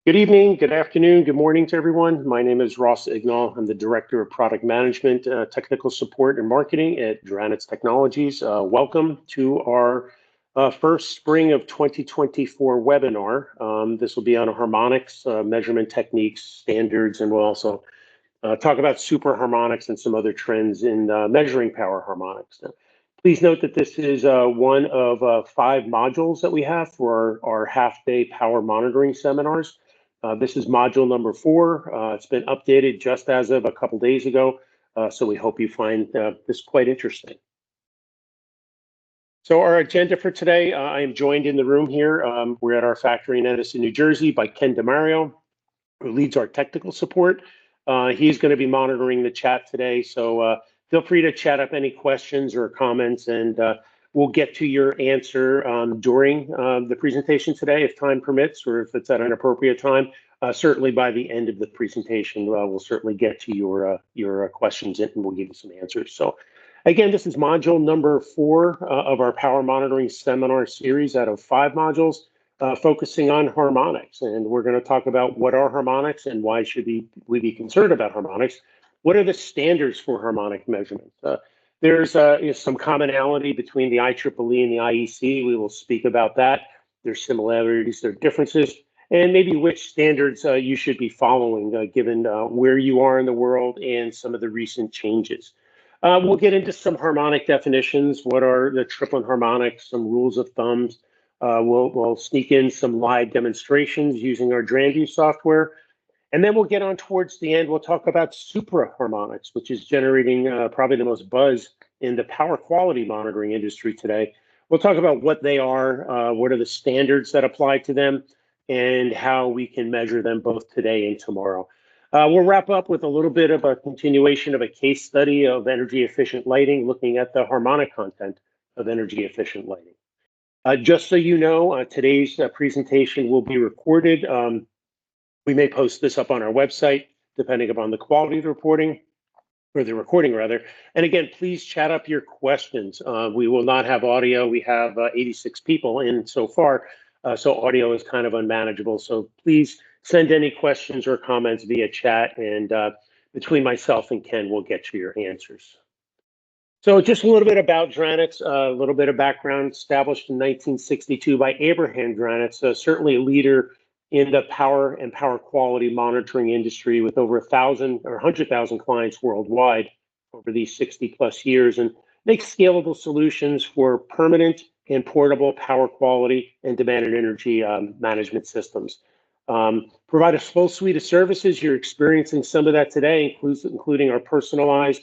Good evening, good afternoon, good morning to everyone. My name is Ross Ignall. I'm the Director of Product Management, Technical Support and Marketing at Dranetz Technologies. Welcome to our first spring of 2024 webinar. This will be on harmonics, measurement techniques, standards, and we'll also talk about super harmonics and some other trends in measuring power harmonics. Please note that this is one of 5 modules that we have for our half-day power monitoring seminars. This is module number 4. It's been updated just as of a couple days ago, so we hope you find this quite interesting. So our agenda for today, I am joined in the room here. We're at our factory in Edison, New Jersey by Ken DeMario, who leads our technical support. He's going to be monitoring the chat today, so feel free to chat up any questions or comments, and we'll get to your answer during the presentation today, if time permits, or if it's at an appropriate time. Certainly by the end of the presentation, we'll certainly get to your questions and we'll give you some answers. So again, this is module number 4 of our power monitoring seminar series out of 5 modules. Focusing on harmonics, and we're going to talk about what are harmonics and why should we be concerned about harmonics. What are the standards for harmonic measurements? There's some commonality between the IEEE and the IEC. We will speak about that. There's similarities, there are differences, and maybe which standards you should be following given where you are in the world and some of the recent changes. We'll get into some harmonic definitions. What are the triplen harmonics, some rules of thumbs. We'll sneak in some live demonstrations using our Dranetz software. And then we'll get on towards the end. We'll talk about Supra Harmonics, which is generating probably the most buzz in the power quality monitoring industry today. We'll talk about what they are, what are the standards that apply to them, and how we can measure them both today and tomorrow. We'll wrap up with a little bit of a continuation of a case study of energy efficient lighting, looking at the harmonic content of energy efficient lighting. Just so you know, today's presentation will be recorded. We may post this up on our website, depending upon the quality of the reporting, or the recording rather. And again, please chat up your questions. We will not have audio. We have 86 people in so far, so audio is kind of unmanageable. So please send any questions or comments via chat, and between myself and Ken, we'll get to your answers. So just a little bit about Dranetz, a little bit of background. Established in 1962 by Abraham Dranetz, certainly a leader in the power and power quality monitoring industry with over 1,000 or 100,000 clients worldwide over these 60 plus years, and makes scalable solutions for permanent and portable power quality and demand and energy management systems. Provide a full suite of services. You're experiencing some of that today, including our personalized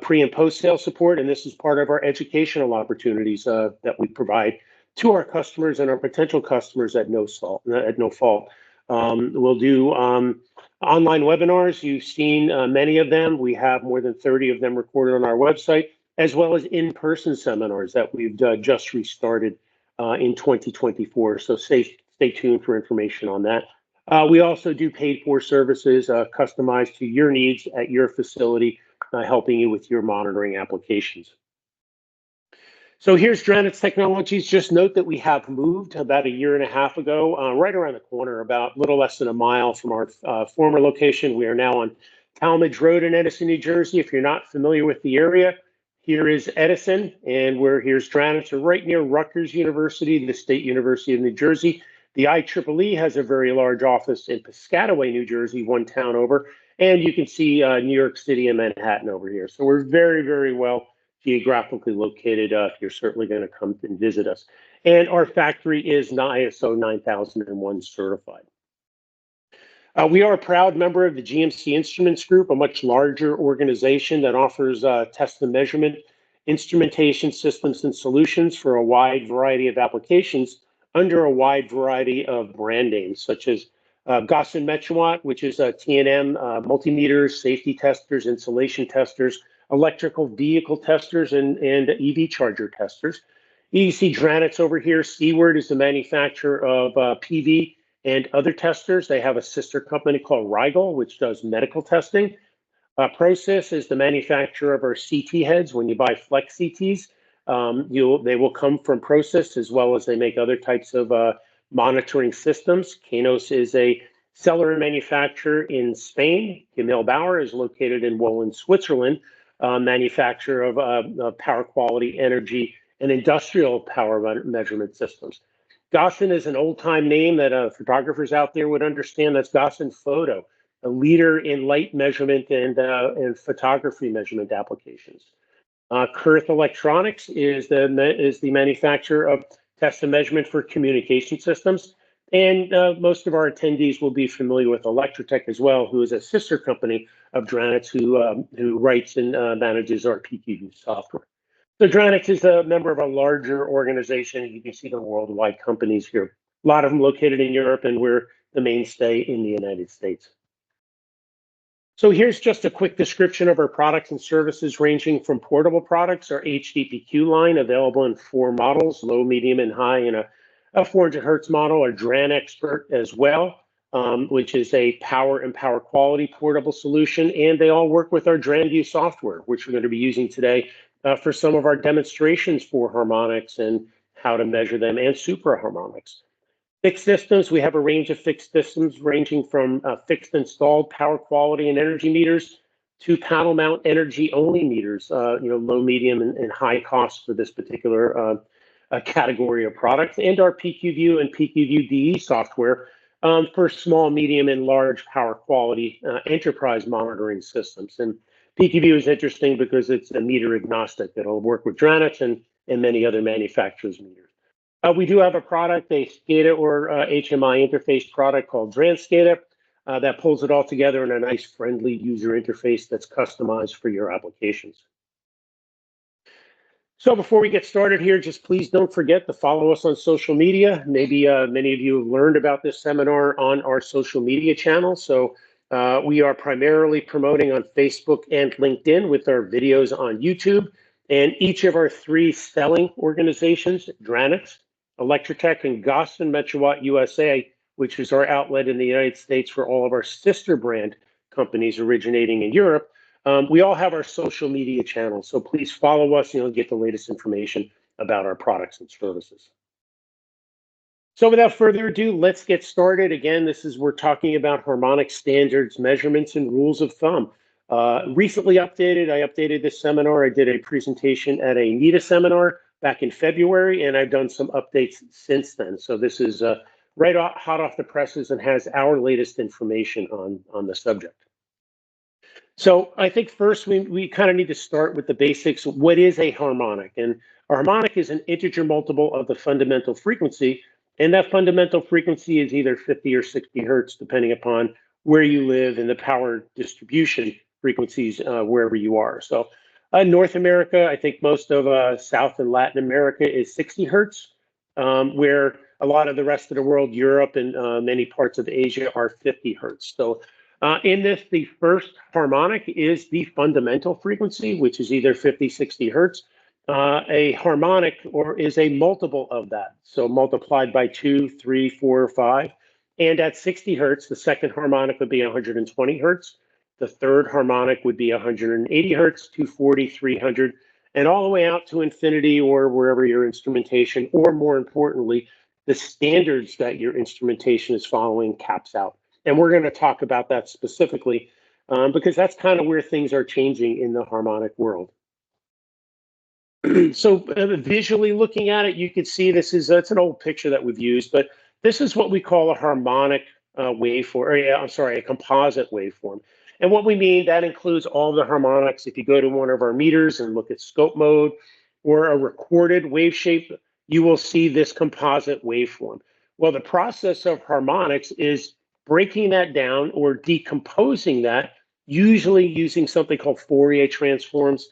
pre and post sale support, and this is part of our educational opportunities that we provide to our customers and our potential customers at no fault. We'll do online webinars. You've seen many of them. We have more than 30 of them recorded on our website, as well as in-person seminars that we've just restarted in 2024. So stay tuned for information on that. We also do paid for services customized to your needs at your facility, helping you with your monitoring applications. So here's Dranetz Technologies. Just note that we have moved about a year and a half ago, right around the corner, about a little less than a mile from our former location. We are now on Talmadge Road in Edison, New Jersey. If you're not familiar with the area, here is Edison, and here's Dranetz. We're right near Rutgers University, the State University of New Jersey. The IEEE has a very large office in Piscataway, New Jersey, one town over. And you can see New York City and Manhattan over here. So we're very, very well geographically located if you're certainly going to come and visit us. And our factory is ISO 9001 certified. We are a proud member of the GMC Instruments Group, a much larger organization that offers test and measurement, instrumentation systems and solutions for a wide variety of applications under a wide variety of brand names, such as Gauss and Metrowatt, which is T&M, multimeters, safety testers, insulation testers, electrical vehicle testers, and EV charger testers. You see Dranetz over here. Seaward is the manufacturer of PV and other testers. They have a sister company called Rigel, which does medical testing. Process is the manufacturer of our CT heads. When you buy Flex CTs, they will come from Process, as well as they make other types of monitoring systems. Canos is a Seller and manufacturer in Spain. Gemil Bauer is located in Wohlen, Switzerland, manufacturer of power quality, energy, and industrial power measurement systems. Gossin is an old-time name that photographers out there would understand. That's Gossin Photo, a leader in light measurement and photography measurement applications. Kurth Electronics is the manufacturer of test and measurement for communication systems. And most of our attendees will be familiar with Electrotech as well, who is a sister company of Dranetz, who writes and manages our PQV software. So Dranetz is a member of a larger organization. You can see the worldwide companies here. A lot of them located in Europe, and we're the mainstay in the United States. So here's just a quick description of our products and services ranging from portable products, our HDPQ line, available in 4 models, low, medium, and high, and a 400 hertz model, our Dranexpert as well, which is a power and power quality portable solution. And they all work with our Dranview software, which we're going to be using today for some of our demonstrations for harmonics and how to measure them, and Supra Harmonics. Fixed systems, we have a range of fixed systems ranging from fixed installed power quality and energy meters to panel mount energy only meters, low, medium, and high cost for this particular category of products, and our PQView and PQView DE software for small, medium, and large power quality enterprise monitoring systems. And PQView is interesting because it's a meter agnostic. It'll work with Dranetz and many other manufacturers' meters. We do have a product, a SCADA or HMI interface product called Dranetz that pulls it all together in a nice, friendly user interface that's customized for your applications. So before we get started here, just please don't forget to follow us on social media. Maybe many of you have learned about this seminar on our social media channel. So we are primarily promoting on Facebook and LinkedIn with our videos on YouTube. And each of our 3 selling organizations, Dranetz, Electrotech, and Gossin Metrowatt USA, which is our outlet in the United States for all of our sister brand companies originating in Europe, we all have our social media channels. So please follow us, get the latest information about our products and services. So without further ado, let's get started. Again, we're talking about harmonic standards, measurements, and rules of thumb. Recently updated, I updated this seminar. I did a presentation at a NITA seminar back in February, and I've done some updates since then. So this is hot off the presses and has our latest information on the subject. So I think first we kind of need to start with the basics. What is a harmonic? And a harmonic is an integer multiple of the fundamental frequency, and that fundamental frequency is either 50 or 60 hertz, depending upon where you live and the power distribution frequencies wherever you are. So North America, I think most of South and Latin America is 60 hertz, where a lot of the rest of the world, Europe and many parts of Asia are 50 hertz. So in this, the first harmonic is the fundamental frequency, which is either 50, 60 hertz. A harmonic is a multiple of that. So multiplied by 2, 3, 4, or 5. And at 60 hertz, the second harmonic would be 120 hertz. The third harmonic would be 180 hertz, 240, 300, and all the way out to infinity or wherever your instrumentation, or more importantly, the standards that your instrumentation is following caps out. And we're going to talk about that specifically because that's kind of where things are changing in the harmonic world. So visually looking at it, you can see it's an old picture that we've used, but this is what we call a harmonic waveform, a composite waveform. And what we mean, that includes all the harmonics. If you go to one of our meters and look at scope mode or a recorded wave shape, you will see this composite waveform. Well, the process of harmonics is breaking that down or decomposing that, usually using something called Fourier transforms,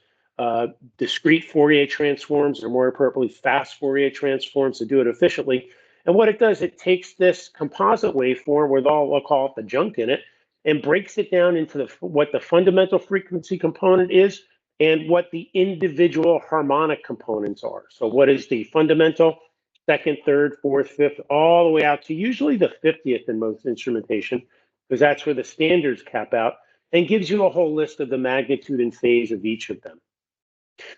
discrete Fourier transforms, or more appropriately, fast Fourier transforms to do it efficiently. And what it does, it takes this composite waveform with all, we'll call it the junk in it, and breaks it down into what the fundamental frequency component is and what the individual harmonic components are. So what is the fundamental, second, third, fourth, fifth, all the way out to usually the 50th in most instrumentation, because that's where the standards cap out, and gives you a whole list of the magnitude and phase of each of them.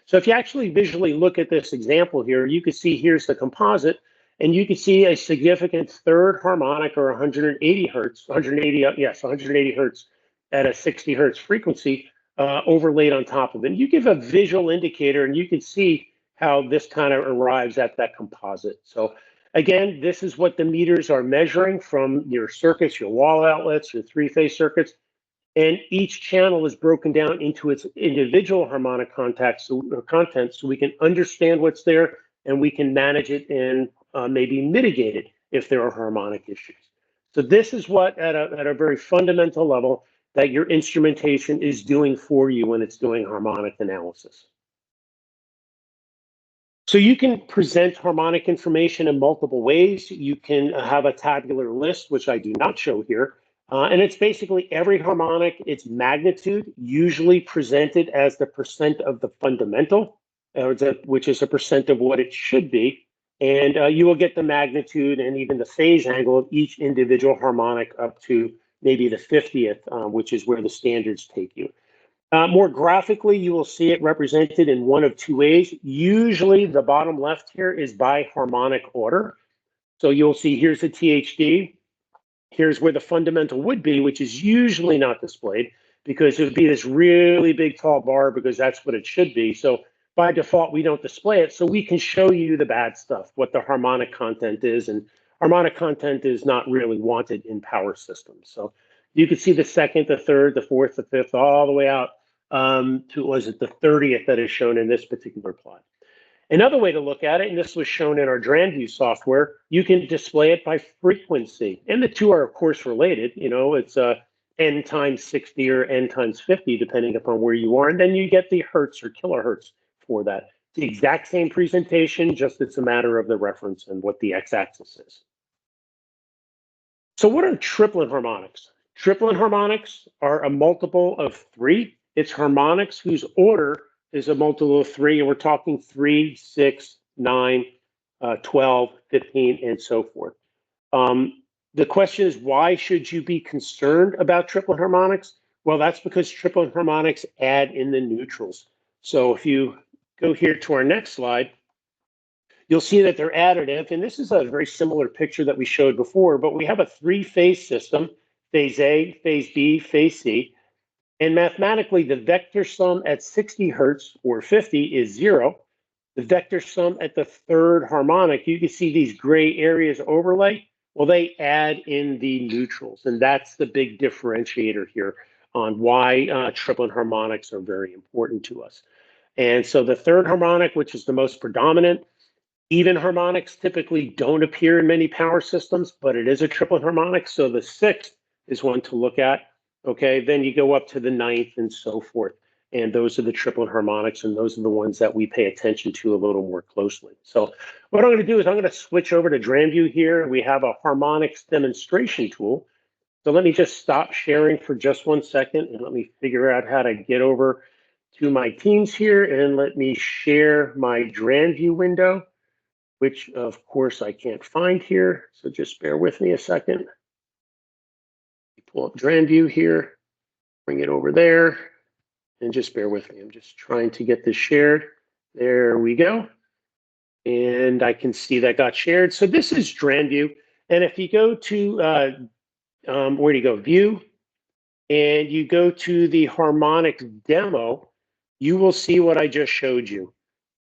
So if you actually visually look at this example here, you can see here's the composite, And you can see a significant third harmonic, or 180 hertz, 180 hertz at a 60 hertz frequency overlaid on top of it. And you give a visual indicator, and you can see how this kind of arrives at that composite. So again, this is what the meters are measuring from your circuits, your wall outlets, your three-phase circuits. And each channel is broken down into its individual harmonic contacts or content, so we can understand what's there and we can manage it and maybe mitigate it if there are harmonic issues. So this is what, at a very fundamental level, that your instrumentation is doing for you when it's doing harmonic analysis. So you can present harmonic information in multiple ways. You can have a tabular list, which I do not show here. And it's basically every harmonic, its magnitude, usually presented as the percent of the fundamental, which is a percent of what it should be. And you will get the magnitude and even the phase angle of each individual harmonic up to maybe the 50th, which is where the standards take you. More graphically, you will see it represented in one of two ways. Usually the bottom left here is by harmonic order. So you'll see here's the THD. Here's where the fundamental would be, which is usually not displayed because it would be this really big tall bar because that's what it should be. So by default, we don't display it. So we can show you the bad stuff, what the harmonic content is. And harmonic content is not really wanted in power systems. So you can see the second, the third, the fourth, the fifth, all the way out to, was it the 30th that is shown in this particular plot. Another way to look at it, and this was shown in our Dranetz software, you can display it by frequency. And the two are, of course, related. You know, it's n times 60 or n times 50, depending upon where you are. And then you get the hertz or kilohertz for that. It's the exact same presentation, just it's a matter of the reference and what the x-axis is. So what are triplen harmonics? Triplen harmonics are a multiple of 3. It's harmonics whose order is a multiple of 3, and we're talking 3, 6, 9, 12, 15, and so forth. The question is, why should you be concerned about triplen harmonics? Well, that's because triplen harmonics add in the neutrals. So if you go here to our next slide, you'll see that they're additive, and this is a very similar picture that we showed before, but we have a 3-phase system, phase A, phase B, phase C. And mathematically, the vector sum at 60 hertz or 50 is 0. The vector sum at the third harmonic, you can see these gray areas overlay. Well, they add in the neutrals, and that's the big differentiator here on why triplen harmonics are very important to us. And so the third harmonic, which is the most predominant, even harmonics typically don't appear in many power systems, but it is a triplen harmonic. So the sixth is one to look at. Okay, then you go up to the ninth and so forth. And those are the triplen harmonics, and those are the ones that we pay attention to a little more closely. So what I'm going to do is I'm going to switch over to Dranetz here. We have a harmonics demonstration tool. So let me just stop sharing for just 1 second, and let me figure out how to get over to my Teams here, and let me share my Dranetz window, which of course I can't find here. So just bear with me a second. Pull up Dranetz here, bring it over there, and just bear with me. I'm just trying to get this shared. There we go. And I can see that got shared. So this is Dranetz. And if you go to, where do you go? View, and you go to the harmonics demo, you will see what I just showed you.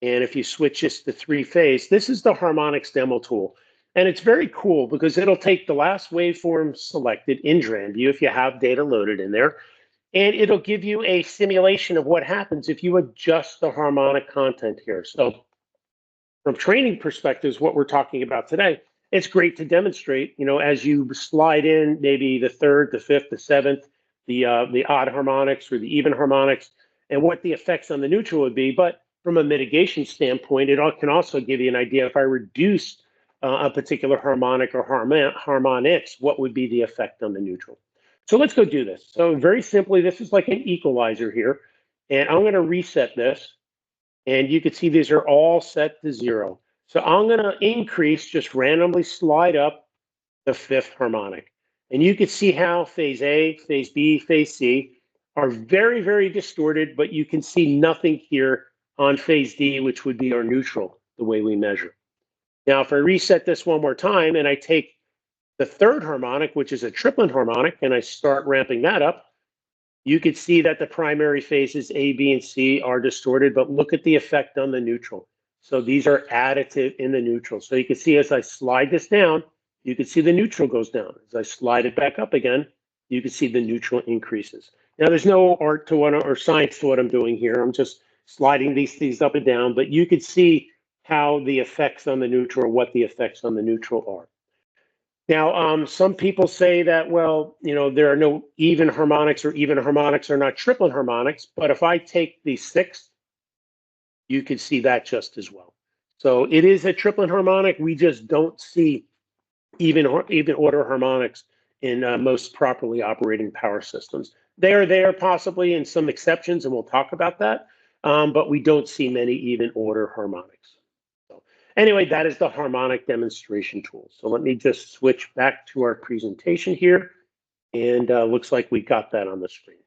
And if you switch this to 3-phase, this is the harmonics demo tool. And it's very cool because it'll take the last waveform selected in Dranetz if you have data loaded in there, and it'll give you a simulation of what happens if you adjust the harmonic content here. So from training perspectives, what we're talking about today, it's great to demonstrate, you know, as you slide in maybe the third, the fifth, the seventh, the odd harmonics or the even harmonics, and what the effects on the neutral would be. But from a mitigation standpoint, it can also give you an idea if I reduce a particular harmonic or harmonics, what would be the effect on the neutral? So let's go do this. So very simply, this is like an equalizer here, and I'm going to reset this. And you can see these are all set to 0. So I'm going to increase, just randomly slide up the 5th harmonic. And you can see how phase A, phase B, phase C are very, very distorted, but you can see nothing here on phase D, which would be our neutral, the way we measure. Now, if I reset this one more time and I take the third harmonic, which is a triplen harmonic, and I start ramping that up, you could see that the primary phases A, B, and C are distorted, but look at the effect on the neutral. So these are additive in the neutral. So you can see as I slide this down, you can see the neutral goes down. As I slide it back up again, you can see the neutral increases. Now there's no art to what or science to what I'm doing here. I'm just sliding these things up and down, but you could see how the effects on the neutral, what the effects on the neutral are. Now, some people say that, well, there are no even harmonics, or even harmonics are not triplet harmonics. But if I take the sixth, you can see that just as well. So it is a triplet harmonic. We just don't see even order harmonics in most properly operating power systems. They are there possibly in some exceptions, and we'll talk about that. But we don't see many even order harmonics. So anyway, that is the harmonic demonstration tool. So let me just switch back to our presentation here. And looks like we got that on the screen.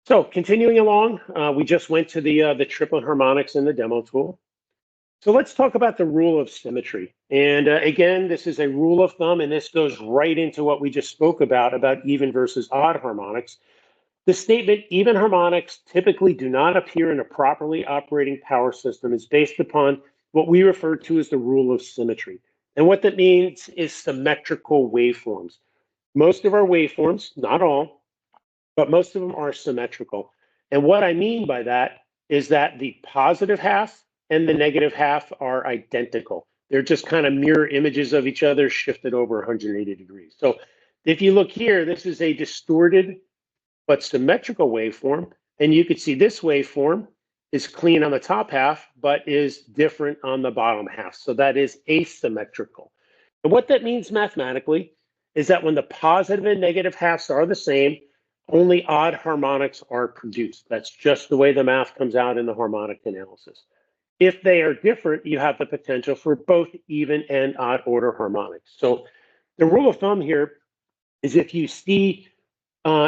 So continuing along, we just went to the triplet harmonics in the demo tool. So let's talk about the rule of symmetry. And again, this is a rule of thumb, and this goes right into what we just spoke about even versus odd harmonics. The statement, even harmonics typically do not appear in a properly operating power system, is based upon what we refer to as the rule of symmetry. And what that means is symmetrical waveforms. Most of our waveforms, not all, but most of them are symmetrical. And what I mean by that is that the positive half and the negative half are identical. They're just kind of mirror images of each other shifted over 180 degrees. So if you look here, this is a distorted but symmetrical waveform. And you could see this waveform is clean on the top half, but is different on the bottom half. So that is asymmetrical. And what that means mathematically is that when the positive and negative halves are the same, only odd harmonics are produced. That's just the way the math comes out in the harmonic analysis. If they are different, you have the potential for both even and odd order harmonics. So the rule of thumb here is if you see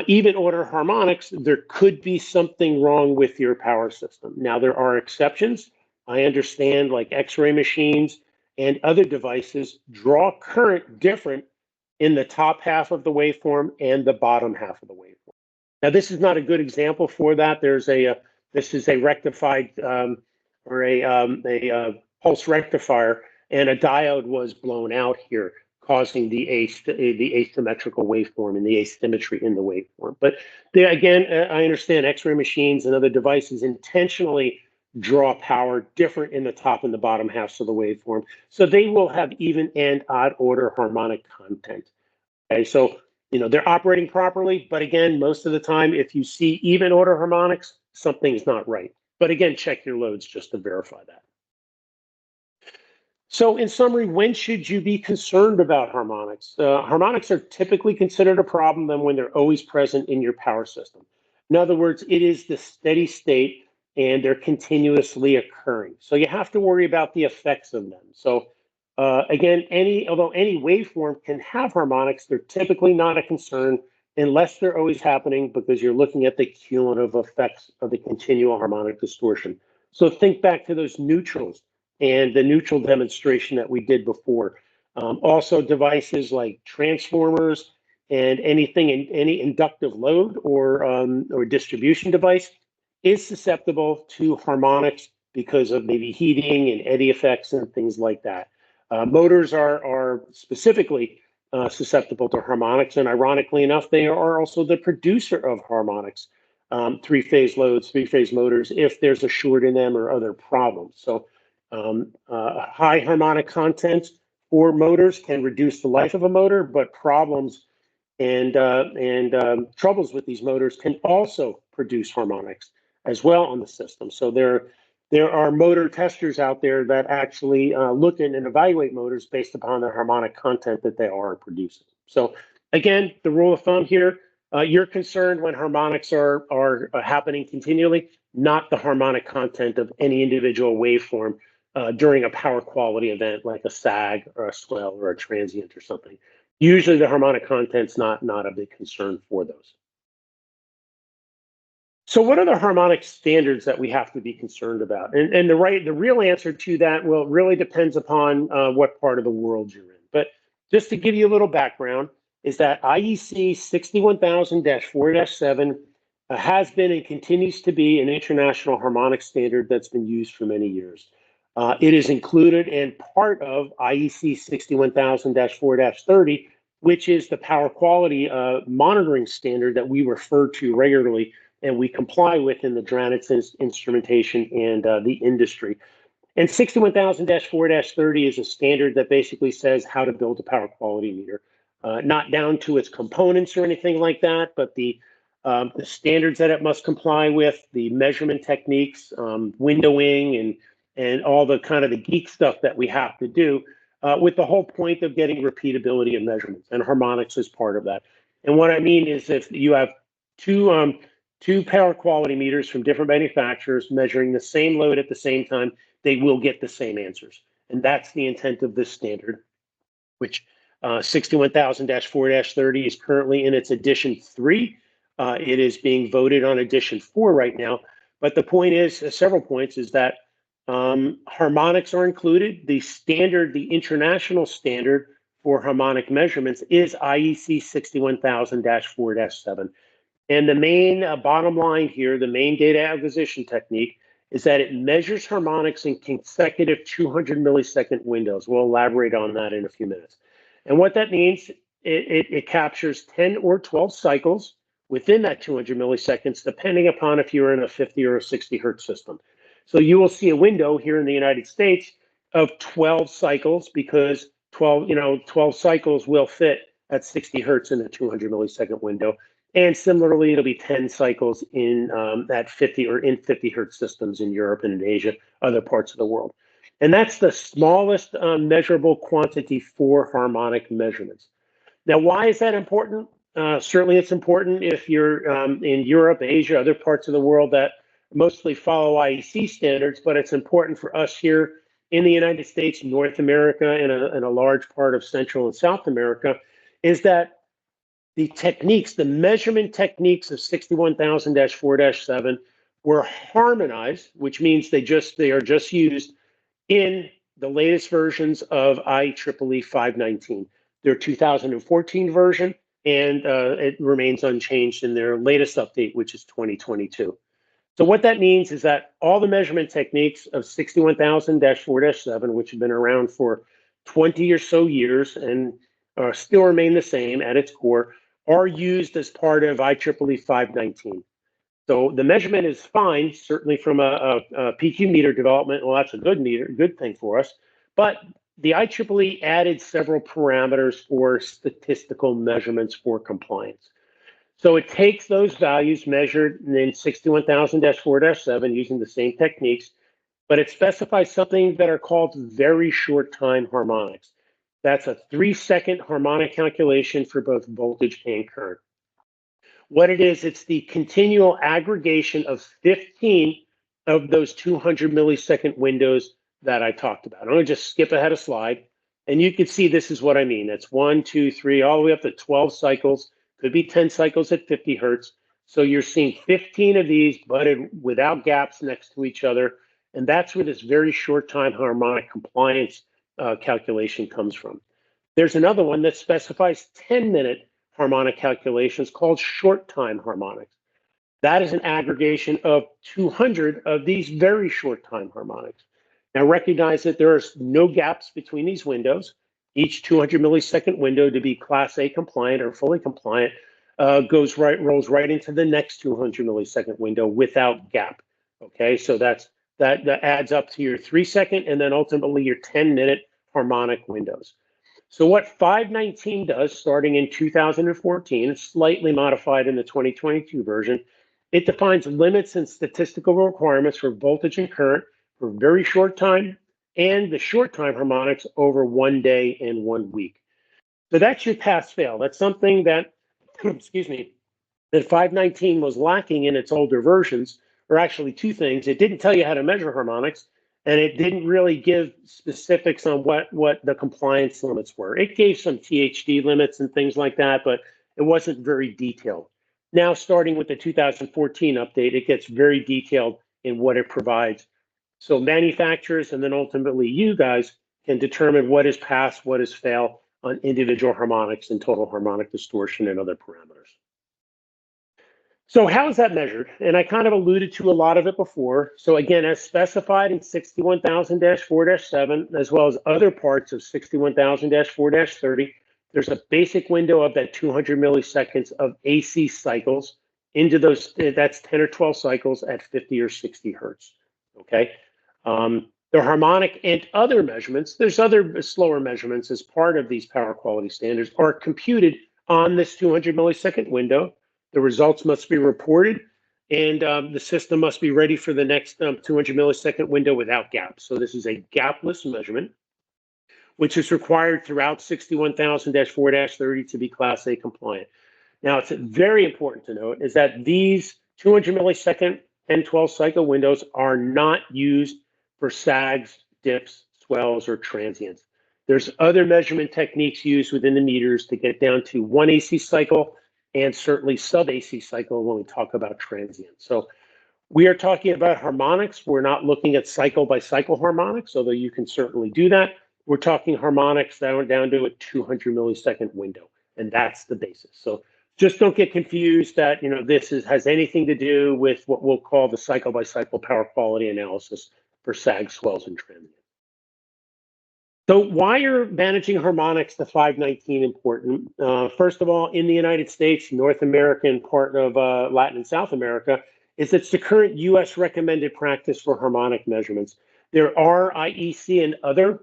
even order harmonics, there could be something wrong with your power system. Now, there are exceptions. I understand, like X-ray machines and other devices draw current different in the top half of the waveform and the bottom half of the waveform. Now, this is not a good example for that. This is a rectified or a pulse rectifier, and a diode was blown out here, causing the asymmetrical waveform and the asymmetry in the waveform. But again, I understand X-ray machines and other devices intentionally draw power different in the top and the bottom halves of the waveform. So they will have even and odd order harmonic content. Okay, so they're operating properly, but again, most of the time, if you see even order harmonics, something's not right. But again, check your loads just to verify that. So in summary, when should you be concerned about harmonics? Harmonics are typically considered a problem then when they're always present in your power system. In other words, it is the steady state and they're continuously occurring. So you have to worry about the effects of them. So again, although any waveform can have harmonics, they're typically not a concern unless they're always happening because you're looking at the cumulative effects of the continual harmonic distortion. So think back to those neutrals and the neutral demonstration that we did before. Also devices like transformers and any inductive load or distribution device is susceptible to harmonics because of maybe heating and eddy effects and things like that. Motors are specifically susceptible to harmonics, and ironically enough, they are also the producer of harmonics, three-phase loads, three-phase motors, if there's a short in them or other problems. So high harmonic content for motors can reduce the life of a motor, but problems and troubles with these motors can also produce harmonics as well on the system. So there are motor testers out there that actually look at and evaluate motors based upon the harmonic content that they are producing. So again, the rule of thumb here, you're concerned when harmonics are happening continually, not the harmonic content of any individual waveform during a power quality event like a sag or a swell or a transient or something. Usually the harmonic content's not a big concern for those. So what are the harmonic standards that we have to be concerned about? And the real answer to that, well, it really depends upon what part of the world you're in. But just to give you a little background, is that IEC 61000-4-7 has been and continues to be an international harmonic standard that's been used for many years. It is included in part of IEC 61000-4-30, which is the power quality monitoring standard that we refer to regularly and we comply with in the Dranetz instrumentation and the industry. And 61000-4-30 is a standard that basically says how to build a power quality meter, not down to its components or anything like that, but the standards that it must comply with, the measurement techniques, windowing, and all the kind of the geek stuff that we have to do, with the whole point of getting repeatability of measurements, and harmonics is part of that. And what I mean is if you have two power quality meters from different manufacturers measuring the same load at the same time, they will get the same answers. And that's the intent of this standard, which 61000-4-30 is currently in its edition 3. It is being voted on edition 4 right now. But the point is, several points, is that harmonics are included. The standard, the international standard for harmonic measurements is IEC 61000-4-7. And the main bottom line here, the main data acquisition technique, is that it measures harmonics in consecutive 200 millisecond windows. We'll elaborate on that in a few minutes. And what that means, it captures 10 or 12 cycles within that 200 milliseconds, depending upon if you're in a 50 or a 60 hertz system. So you will see a window here in the United States of 12 cycles because 12 cycles will fit at 60 hertz in a 200 millisecond window. And similarly, it'll be 10 cycles in that 50 or in 50 hertz systems in Europe and in Asia, other parts of the world. And that's the smallest measurable quantity for harmonic measurements. Now, why is that important? Certainly, it's important if you're in Europe, Asia, other parts of the world that mostly follow IEC standards, but it's important for us here in the United States, North America, and a large part of Central and South America, is that the techniques, the measurement techniques of 61000-4-7 were harmonized, which means they are just used in the latest versions of IEEE 519, their 2014 version, and it remains unchanged in their latest update, which is 2022. So what that means is that all the measurement techniques of 61000-4-7, which have been around for 20 or so years and still remain the same at its core, are used as part of IEEE 519. So the measurement is fine, certainly from a PQ meter development. Well, that's a good thing for us. But the IEEE added several parameters for statistical measurements for compliance. So it takes those values measured in 61000-4-7 using the same techniques, but it specifies something that are called very short time harmonics. That's a 3-second harmonic calculation for both voltage and current. What it is, it's the continual aggregation of 15 of those 200 millisecond windows that I talked about. I'm going to just skip ahead a slide, and you can see this is what I mean. That's 1, 2, 3, all the way up to 12 cycles. Could be 10 cycles at 50 hertz. So you're seeing 15 of these butted without gaps next to each other. And that's where this very short time harmonic compliance calculation comes from. There's another one that specifies 10-minute harmonic calculations called short time harmonics. That is an aggregation of 200 of these very short time harmonics. Now recognize that there are no gaps between these windows. Each 200 millisecond window, to be Class A compliant or fully compliant, rolls right into the next 200 millisecond window without gap. Okay, so that adds up to your 3-second and then ultimately your 10-minute harmonic windows. So what 519 does, starting in 2014, slightly modified in the 2022 version, it defines limits and statistical requirements for voltage and current for very short time and the short time harmonics over 1 day and 1 week. So that's your pass-fail. That's something that, excuse me, that 519 was lacking in its older versions, or actually two things. It didn't tell you how to measure harmonics, and it didn't really give specifics on what the compliance limits were. It gave some THD limits and things like that, but it wasn't very detailed. Now, starting with the 2014 update, it gets very detailed in what it provides. So manufacturers and then ultimately you guys can determine what is pass, what is fail on individual harmonics and total harmonic distortion and other parameters. So how is that measured? And I kind of alluded to a lot of it before. So again, as specified in 61,000-4-7, as well as other parts of 61,000-4-30, there's a basic window of that 200 milliseconds of AC cycles into those, that's 10 or 12 cycles at 50 or 60 hertz, okay? The harmonic and other measurements, there's other slower measurements as part of these power quality standards, are computed on this 200 millisecond window. The results must be reported, and the system must be ready for the next 200 millisecond window without gaps. So this is a gapless measurement, which is required throughout 61,000-4-30 to be Class A compliant. Now, it's very important to note is that these 200 millisecond and 12 cycle windows are not used for sags, dips, swells, or transients. There's other measurement techniques used within the meters to get down to 1 AC cycle and certainly sub AC cycle when we talk about transient. So we are talking about harmonics. We're not looking at cycle by cycle harmonics, although you can certainly do that. We're talking harmonics down to a 200 millisecond window, and that's the basis. So just don't get confused that this has anything to do with what we'll call the cycle by cycle power quality analysis for sag, swells, and transients. So why are managing harmonics to 519 important? First of all, in the United States, North American part of Latin and South America, it's the current US recommended practice for harmonic measurements. There are IEC and other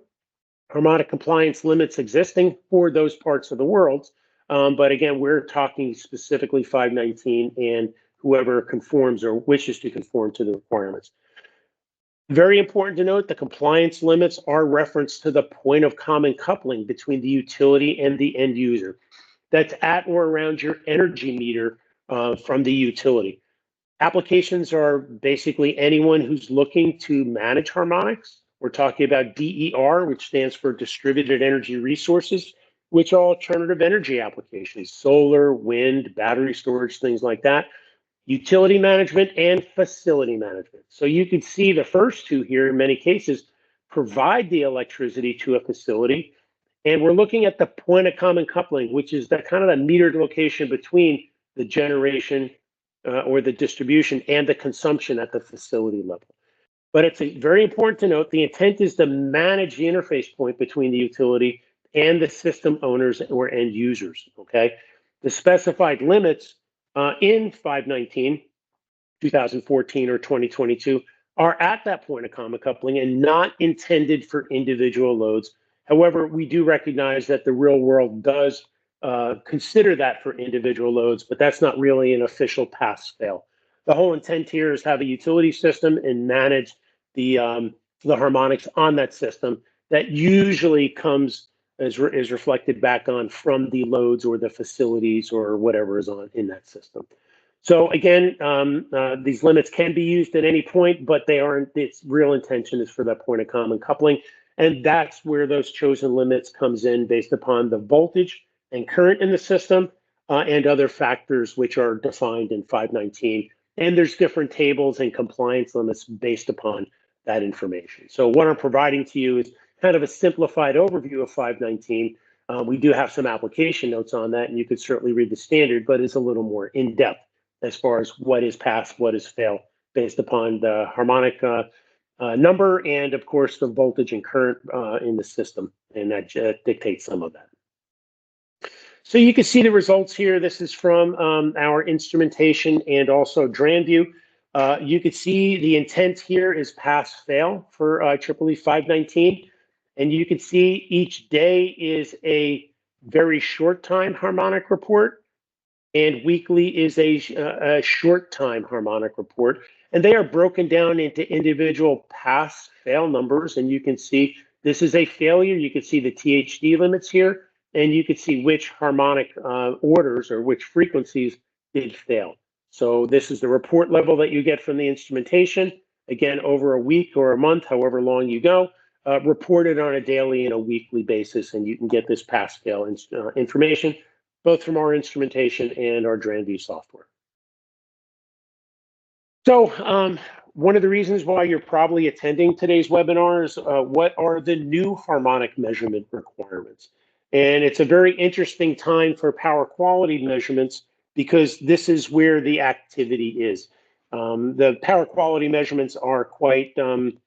harmonic compliance limits existing for those parts of the world. But again, we're talking specifically 519 and whoever conforms or wishes to conform to the requirements. Very important to note, the compliance limits are referenced to the point of common coupling between the utility and the end user. That's at or around your energy meter from the utility. Applications are basically anyone who's looking to manage harmonics. We're talking about DER, which stands for Distributed Energy Resources, which are alternative energy applications, solar, wind, battery storage, things like that. Utility management and facility management. So you can see the first two here in many cases provide the electricity to a facility. And we're looking at the point of common coupling, which is that kind of the metered location between the generation or the distribution and the consumption at the facility level. But it's very important to note the intent is to manage the interface point between the utility and the system owners or end users, okay? The specified limits in 519, 2014 or 2022 are at that point of common coupling and not intended for individual loads. However, we do recognize that the real world does consider that for individual loads, but that's not really an official pass-fail. The whole intent here is have a utility system and manage the harmonics on that system that usually comes is reflected back on from the loads or the facilities or whatever is on in that system. So again, these limits can be used at any point, but they aren't. Its real intention is for that point of common coupling, and that's where those chosen limits comes in based upon the voltage and current in the system and other factors which are defined in 519. And there's different tables and compliance limits based upon that information. So what I'm providing to you is kind of a simplified overview of 519. We do have some application notes on that, and you could certainly read the standard, but it's a little more in-depth as far as what is pass, what is fail, based upon the harmonic number and, of course, the voltage and current in the system, and that dictates some of that. So you can see the results here. This is from our instrumentation and also Dranetz. You can see the intent here is pass-fail for IEEE 519. And you can see each day is a very short time harmonic report, and weekly is a short time harmonic report. And they are broken down into individual pass-fail numbers. And you can see this is a failure. You can see the THD limits here, and you can see which harmonic orders or which frequencies did fail. So this is the report level that you get from the instrumentation. Again, over a week or a month, however long you go, reported on a daily and a weekly basis, and you can get this pass-fail information both from our instrumentation and our Dranetz software. So, one of the reasons why you're probably attending today's webinar is what are the new harmonic measurement requirements? And it's a very interesting time for power quality measurements because this is where the activity is. The power quality measurements are quite um,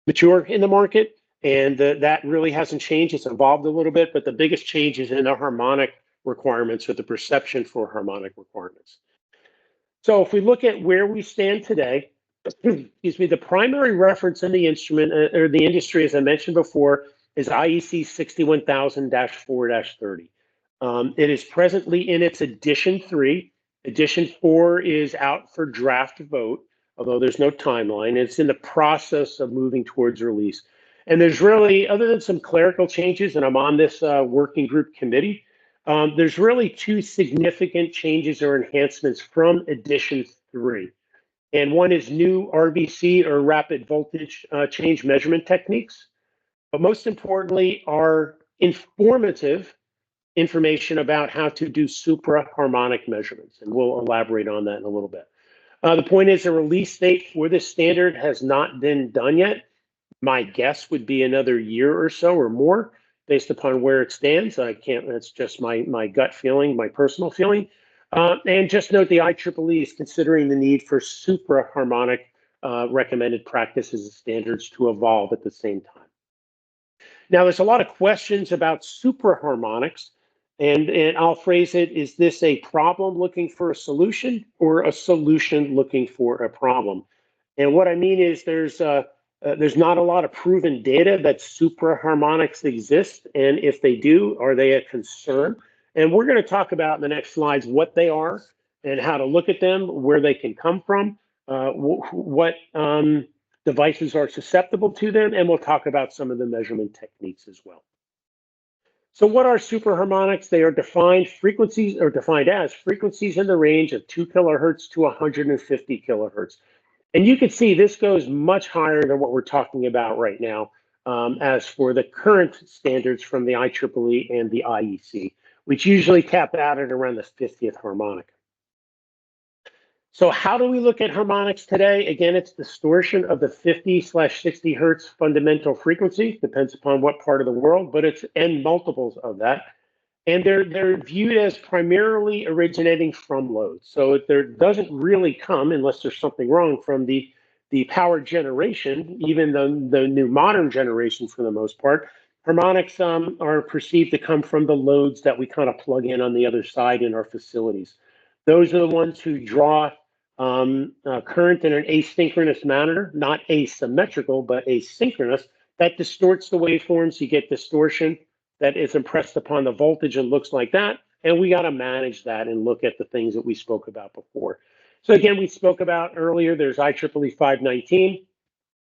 mature in the market, and that really hasn't changed. It's evolved a little bit, but the biggest change is in the harmonic requirements or the perception for harmonic requirements. So if we look at where we stand today, excuse me, the primary reference in the instrument or the industry, as I mentioned before, is IEC 61000-4-30. It is presently in its edition 3. Edition 4 is out for draft vote, although there's no timeline. It's in the process of moving towards release. And there's really, other than some clerical changes, and I'm on this working group committee, there's really two significant changes or enhancements from edition 3. And one is new RVC or rapid voltage change measurement techniques. But most importantly are informative information about how to do supra-harmonic measurements. And we'll elaborate on that in a little bit. The point is the release date for this standard has not been done yet. My guess would be another year or so or more based upon where it stands. I can't, that's just my gut feeling, my personal feeling. And just note the IEEE is considering the need for supra-harmonic recommended practices and standards to evolve at the same time. Now, there's a lot of questions about supra-harmonics, and I'll phrase it, is this a problem looking for a solution or a solution looking for a problem? And what I mean is there's not a lot of proven data that supra-harmonics exist, and if they do, are they a concern? And we're going to talk about in the next slides what they are and how to look at them, where they can come from, what devices are susceptible to them, and we'll talk about some of the measurement techniques as well. So what are supra-harmonics? They are defined frequencies or defined as frequencies in the range of 2 kilohertz to 150 kilohertz. And you can see this goes much higher than what we're talking about right now as for the current standards from the IEEE and the IEC, which usually cap out at around the 50th harmonic. So how do we look at harmonics today? Again, it's distortion of the 50/60 hertz fundamental frequency, depends upon what part of the world, but it's n multiples of that. And they're viewed as primarily originating from loads. So there doesn't really come, unless there's something wrong, from the power generation, even the new modern generation for the most part. Harmonics are perceived to come from the loads that we kind of plug in on the other side in our facilities. Those are the ones who draw current in an asynchronous manner, not asymmetrical, but asynchronous. That distorts the waveforms. You get distortion that is impressed upon the voltage and looks like that. And we got to manage that and look at the things that we spoke about before. So again, we spoke about earlier, there's IEEE 519,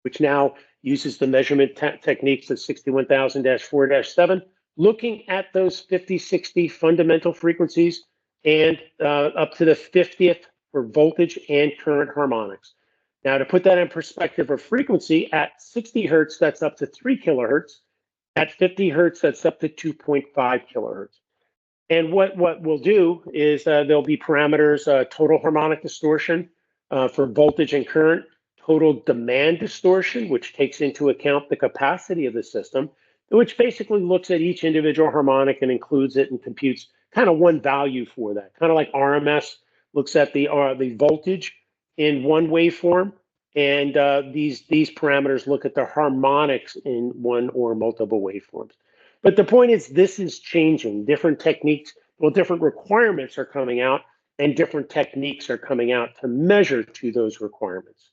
which now uses the measurement techniques of 61000-4-7, looking at those 50/60 fundamental frequencies and up to the 50th for voltage and current harmonics. Now, to put that in perspective of frequency, at 60 hertz, that's up to 3 kilohertz. At 50 hertz, that's up to 2.5 kilohertz. And what we'll do is there'll be parameters, total harmonic distortion for voltage and current, total demand distortion, which takes into account the capacity of the system, which basically looks at each individual harmonic and includes it and computes kind of one value for that. Kind of like RMS looks at the voltage in one waveform, and these parameters look at the harmonics in one or multiple waveforms. But the point is, this is changing. Different techniques, well, different requirements are coming out, and different techniques are coming out to measure to those requirements.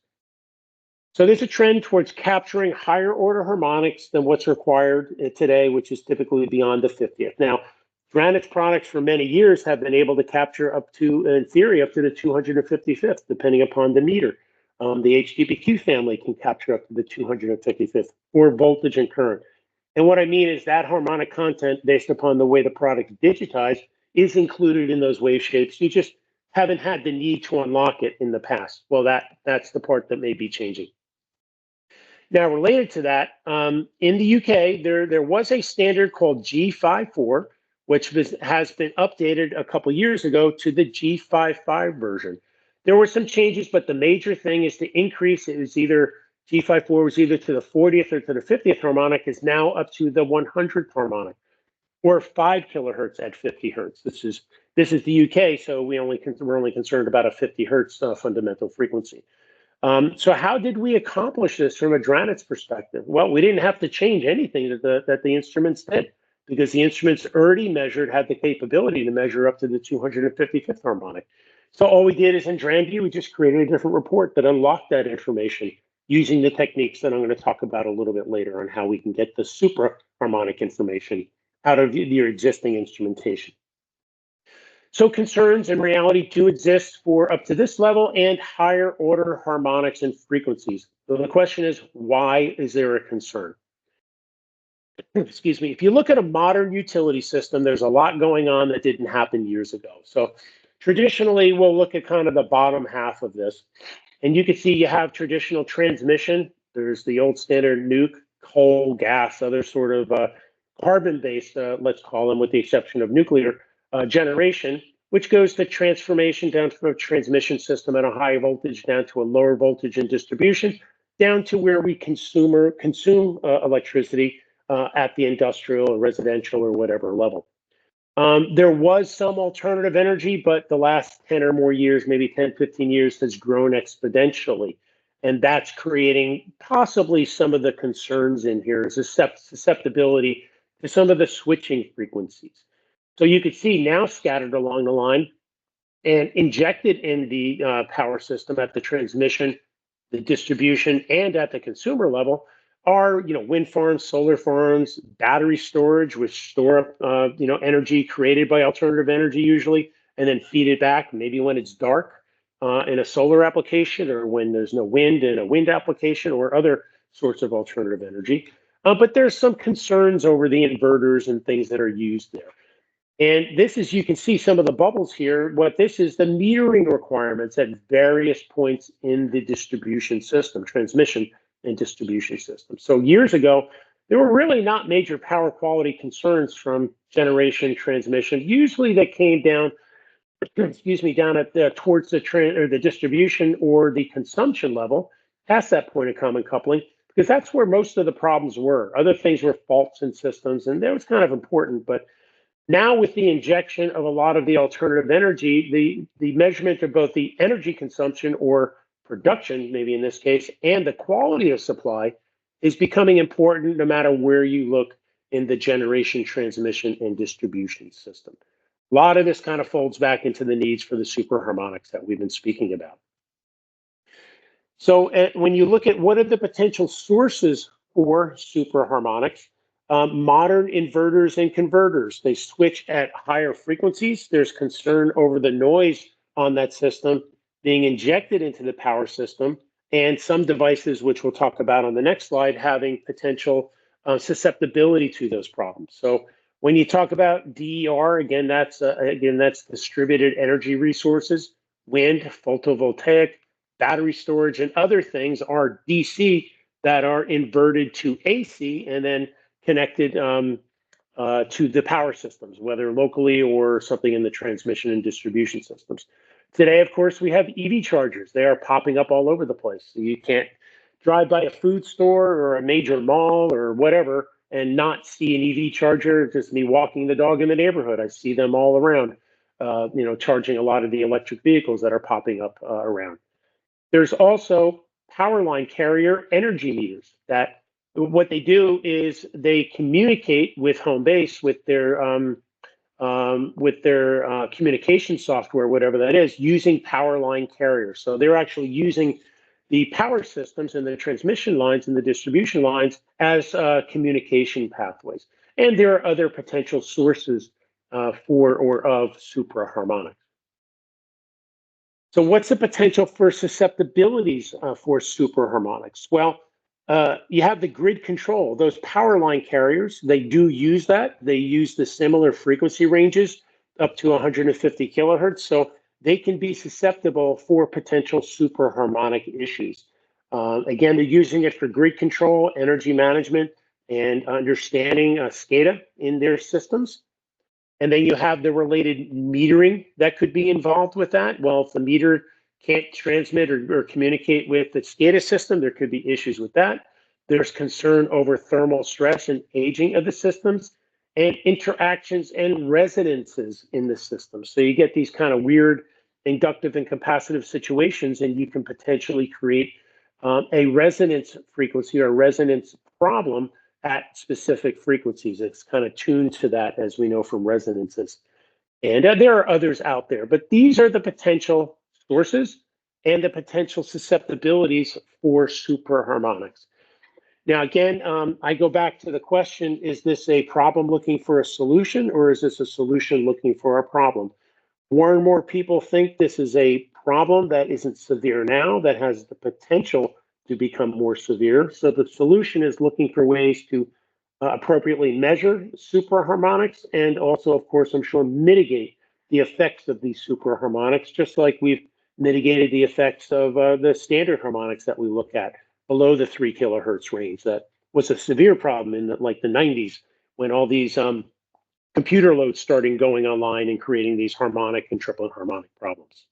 So there's a trend towards capturing higher order harmonics than what's required today, which is typically beyond the 50th. Now, Dranetz products for many years have been able to capture up to, in theory, up to the 255th, depending upon the meter. The HDBQ family can capture up to the 255th for voltage and current. And what I mean is that harmonic content, based upon the way the product is digitized, is included in those wave shapes. You just haven't had the need to unlock it in the past. Well, that's the part that may be changing. Now, related to that, in the UK, there was a standard called G54, which has been updated a couple years ago to the G55 version. there were some changes, but the major thing is the increase. It was either G54 was either to the 40th or to the 50th harmonic, is now up to the 100th harmonic, or 5 kilohertz at 50 hertz. This is the UK, so we're only concerned about a 50 hertz fundamental frequency. So how did we accomplish this from a Dranetz perspective? Well, we didn't have to change anything that the instruments did, because the instruments already had the capability to measure up to the 255th harmonic. So all we did is in DranView, we just created a different report that unlocked that information using the techniques that I'm going to talk about a little bit later on how we can get the supra harmonic information out of your existing instrumentation. So concerns in reality do exist for up to this level and higher order harmonics and frequencies. So the question is, why is there a concern? Excuse me. If you look at a modern utility system, there's a lot going on that didn't happen years ago. So traditionally, we'll look at kind of the bottom half of this. And you can see you have traditional transmission. There's the old standard nuke, coal, gas, other sort of carbon-based, let's call them, with the exception of nuclear generation, which goes to transformation down from a transmission system at a high voltage down to a lower voltage in distribution, down to where we consume electricity at the industrial or residential or whatever level. There was some alternative energy, but the last 10 or more years, maybe 10, 15 years, has grown exponentially. And that's creating possibly some of the concerns in here, is susceptibility to some of the switching frequencies. So you could see now scattered along the line and injected in the power system at the transmission, the distribution, and at the consumer level are, wind farms, solar farms, battery storage, which store up, energy created by alternative energy usually, and then feed it back maybe when it's dark in a solar application, or when there's no wind in a wind application, or other sorts of alternative energy. But there's some concerns over the inverters and things that are used there. And this is, you can see some of the bubbles here. What this is, the metering requirements at various points in the distribution system, transmission and distribution system. So years ago, there were really not major power quality concerns from generation transmission. Usually they came down, down at towards the distribution or the consumption level, past that point of common coupling, because that's where most of the problems were. Other things were faults in systems, and that was kind of important, but now, with the injection of a lot of the alternative energy, the measurement of both the energy consumption or production, maybe in this case, and the quality of supply is becoming important no matter where you look in the generation, transmission, and distribution system. A lot of this kind of folds back into the needs for the supra harmonics that we've been speaking about. So when you look at what are the potential sources for supra harmonics, modern inverters and converters, they switch at higher frequencies. There's concern over the noise on that system being injected into the power system, and some devices, which we'll talk about on the next slide, having potential susceptibility to those problems. So when you talk about DER, again, that's distributed energy resources, wind, photovoltaic, battery storage, and other things are DC that are inverted to AC and then connected to the power systems, whether locally or something in the transmission and distribution systems. Today, of course, we have EV chargers. They are popping up all over the place. So you can't drive by a food store or a major mall or whatever and not see an EV charger. Just me walking the dog in the neighborhood, I see them all around, charging a lot of the electric vehicles that are popping up around. There's also power line carrier energy meters that what they do is they communicate with home base with their communication software, whatever that is, using power line carriers. So they're actually using the power systems and the transmission lines and the distribution lines as communication pathways. And there are other potential sources for or of supra harmonics. So what's the potential for susceptibilities for supra harmonics? Well, you have the grid control. Those power line carriers, they do use that. They use the similar frequency ranges up to 150 kilohertz. So they can be susceptible for potential supra harmonic issues. Again, they're using it for grid control, energy management, and understanding SCADA in their systems. And then you have the related metering that could be involved with that. Well, if the meter can't transmit or communicate with the SCADA system. There could be issues with that. There's concern over thermal stress and aging of the systems and interactions and resonances in the system. So you get these kind of weird inductive and capacitive situations, and you can potentially create a resonance frequency or resonance problem at specific frequencies. It's kind of tuned to that, as we know from resonances. And there are others out there, but these are the potential sources and the potential susceptibilities for superharmonics. Now, again, I go back to the question, is this a problem looking for a solution, or is this a solution looking for a problem? More and more people think this is a problem that isn't severe now, that has the potential to become more severe. So the solution is looking for ways to appropriately measure superharmonics and also, of course, I'm sure, mitigate the effects of these superharmonics, just like we've mitigated the effects of the standard harmonics that we look at below the 3 kilohertz range. That was a severe problem in like the 90s when all these computer loads starting going online and creating these harmonic and triplen harmonic problems.